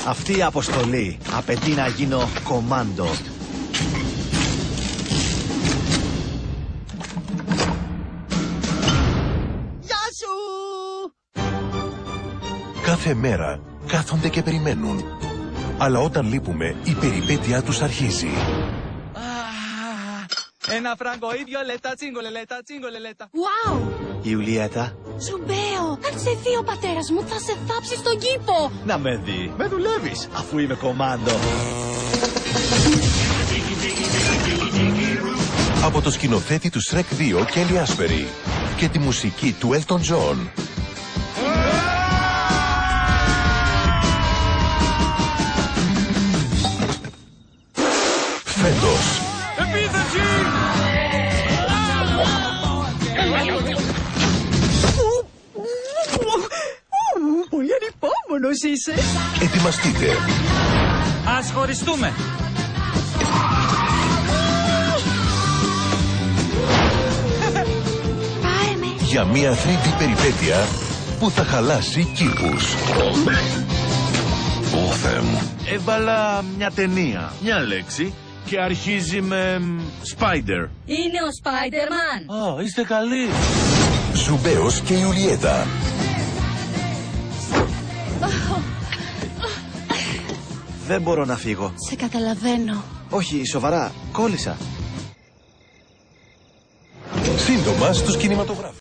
Αυτή η αποστολή απαιτεί να γίνω κομάντο. Γεια σου! Κάθε μέρα κάθονται και περιμένουν. Αλλά όταν λείπουμε, η περιπέτειά τους αρχίζει. Ένα φράγκο ή 2 λεπτά, τσίγκολε λεπτά. Wow! Ιουλιέτα, Ζουμπέο, αν σε δει ο πατέρας μου θα σε θάψει στον κήπο. να με δει. Με δουλεύεις, αφού είμαι κομάντο. Από το σκηνοθέτη του Shrek 2, Kelly Asbury, και τη μουσική του Elton John. Φέτος, Επίθεση! Πολύ ανυπόμονος είσαι. ετοιμαστείτε Ας χωριστούμε. Πάρε με. για μια 3D περιπέτεια που θα χαλάσει κήπους. Ω Θεέ μου. Έβαλα μια ταινία, μια λέξη και αρχίζει με Spider. Είναι ο Spider-Man. Α, είστε καλοί. Ζουμπέος και Ιουλιέτα. Δεν μπορώ να φύγω. Σε καταλαβαίνω. Όχι, σοβαρά, κόλλησα. Σύντομα στους κινηματογράφους.